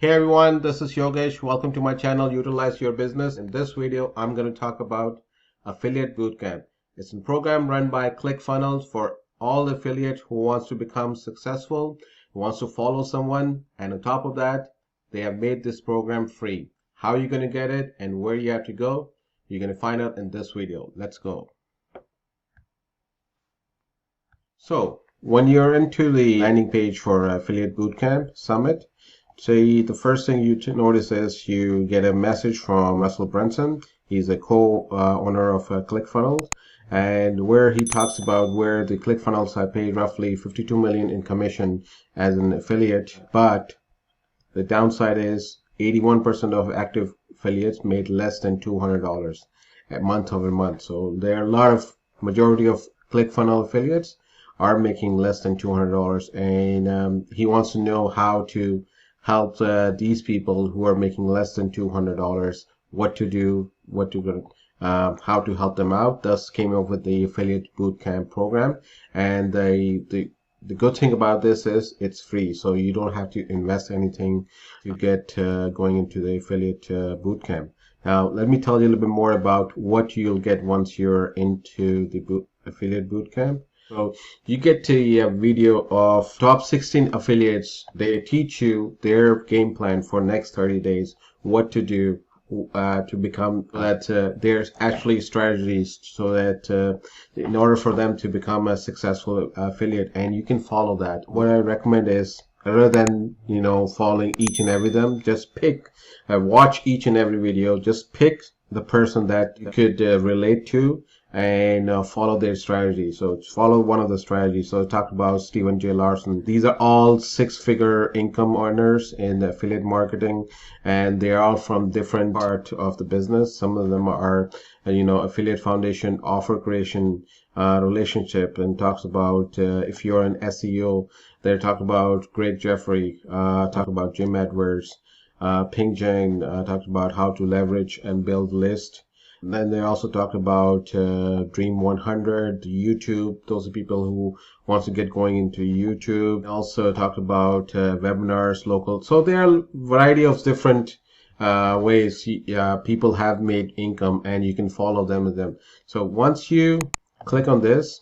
Hey everyone, this is Yogesh. Welcome to my channel, Utilize Your Business. In this video, I'm going to talk about Affiliate Bootcamp. It's a program run by Clickfunnels for all affiliates who wants to become successful, who wants to follow someone, and on top of that, they have made this program free. How are you going to get it and where you have to go? You're going to find out in this video. Let's go. So, when you're into the landing page for Affiliate Bootcamp Summit, say the first thing you notice is you get a message from Russell Brunson. He's a co-owner of ClickFunnels, and where he talks about where the ClickFunnels have paid roughly $52 million in commission as an affiliate, but the downside is 81% of active affiliates made less than $200 month over month. So there are a lot of majority of ClickFunnels affiliates are making less than $200, and he wants to know how to help these people who are making less than $200, what to do, how to help them out. Thus came up with the Affiliate Bootcamp program, and the good thing about this is it's free, so you don't have to invest anything to get going into the Affiliate Bootcamp. Now, let me tell you a little bit more about what you'll get once you're into the Affiliate Bootcamp. So you get a video of top 16 affiliates. They teach you their game plan for next 30 days, what to do to become that. There's actually strategies so that in order for them to become a successful affiliate, and you can follow that. What I recommend is, rather than following each and every them, just pick, watch each and every video. Just pick the person that you could relate to and follow their strategy. So follow one of the strategies. So I talked about Stephen J. Larson. These are all six-figure income earners in affiliate marketing, and they are all from different part of the business. Some of them are affiliate foundation, offer creation, relationship, and talks about if you're an SEO, they talk about Greg Jeffrey, talk about Jim Edwards, Ping Jane, talks about how to leverage and build list. Then they also talked about Dream 100, YouTube. Those are people who want to get going into YouTube. They also talked about webinars, local. So there are a variety of different ways people have made income, and you can follow them with them. So once you click on this,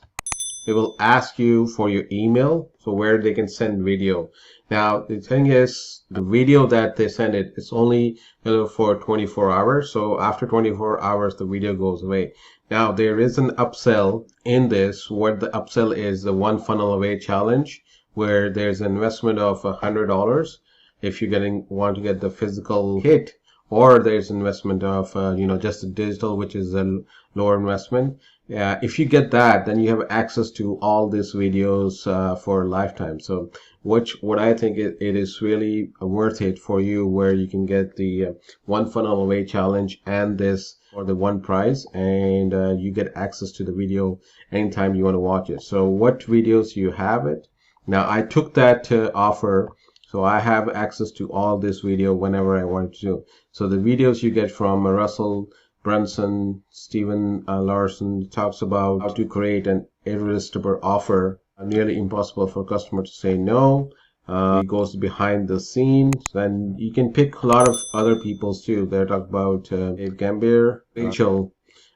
it will ask you for your email, so where they can send video. Now, the thing is, the video that they send it's only for 24 hours. So after 24 hours, the video goes away. Now, there is an upsell in this. What the upsell is, the one funnel away challenge, where there's an investment of $100 if you want to get the physical kit, or there's investment of just the digital, which is a lower investment. If you get that, then you have access to all these videos for a lifetime. So what I think it is really worth it for you, where you can get the one funnel away challenge and this for the one price, and you get access to the video anytime you want to watch it. So what videos you have it? Now, I took that offer, so I have access to all this video whenever I want to. So the videos you get from Russell Brunson, Stephen Larson talks about how to create an irresistible offer, nearly impossible for a customer to say no. It goes behind the scenes, and you can pick a lot of other people's too. They talk about Dave Gambier, Rachel.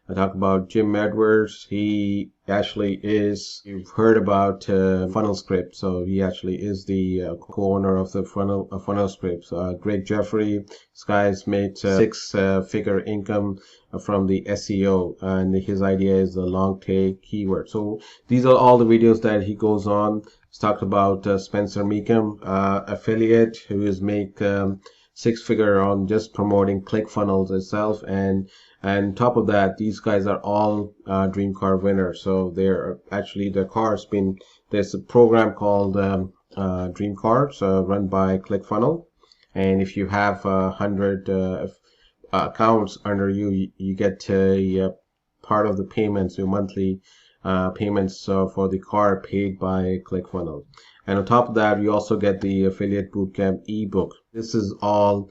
I talk about Jim Edwards. He actually is, you've heard about Funnel Script, so he actually is the co-owner of the Funnel Scripts. Greg Jeffrey, this guy's made six-figure income from the SEO, and his idea is the long tail keyword. So these are all the videos that he goes on. He's talked about Spencer Meekum, affiliate who is make six-figure on just promoting ClickFunnels itself, and top of that, these guys are all dream car winners. So they're actually, their car's been, there's a program called Dream Cars run by ClickFunnels, and if you have 100 accounts under you, you get a part of the payments, your monthly payments for the car paid by ClickFunnels. And on top of that, you also get the Affiliate Bootcamp ebook. This is all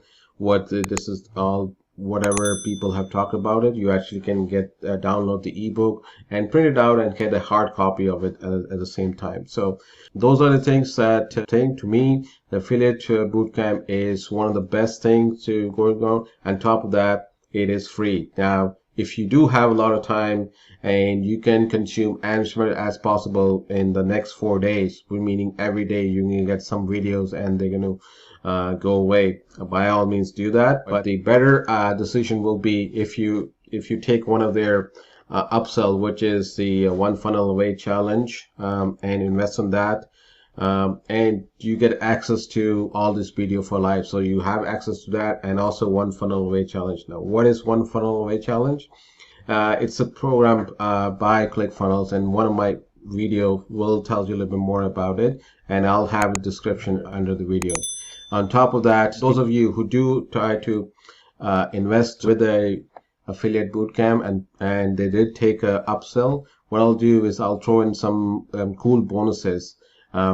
whatever people have talked about it. You actually can get download the ebook and print it out and get a hard copy of it at the same time. So those are the things that to me, the affiliate bootcamp is one of the best things to go on. On top of that, it is free. Now, if you do have a lot of time and you can consume as much as possible in the next 4 days, meaning every day you're going to get some videos and they're going to go away, by all means do that. But the better decision will be if you take one of their upsell, which is the one funnel away challenge, and invest in that. And you get access to all this video for life. So you have access to that, and also one funnel away challenge. Now, what is one funnel away challenge? It's a program by Clickfunnels, and one of my video will tell you a little bit more about it, and I'll have a description under the video. On top of that, those of you who do try to invest with a affiliate bootcamp and they did take a upsell, what I'll do is I'll throw in some cool bonuses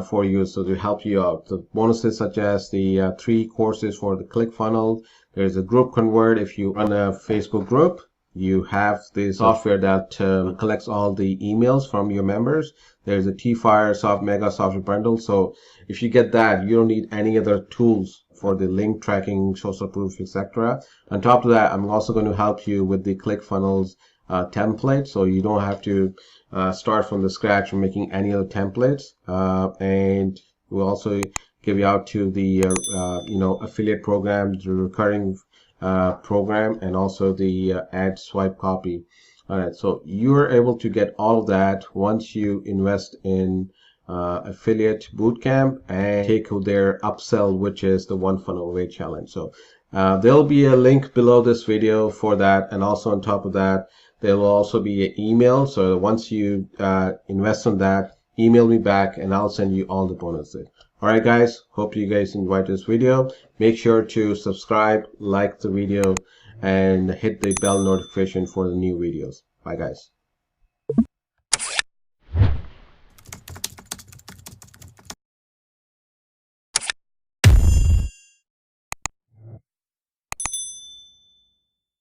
for you, so to help you out. The bonuses such as the 3 courses for the ClickFunnels. There's a group convert. If you run a Facebook group, you have the software that collects all the emails from your members. There's a T-Fire Mega Software Bundle. So if you get that, you don't need any other tools for the link tracking, social proof, etc. On top of that, I'm also going to help you with the ClickFunnels template, so you don't have to start from the scratch and making any other templates. And we'll also give you out to the affiliate program, the recurring program, and also the ad swipe copy. All right, so you're able to get all of that once you invest in affiliate bootcamp and take their upsell, which is the one funnel away challenge. So there'll be a link below this video for that, and also on top of that, there will also be an email. So once you invest in that, email me back and I'll send you all the bonuses. All right, guys, hope you guys enjoyed this video. Make sure to subscribe, like the video, and hit the bell notification for the new videos. Bye, guys.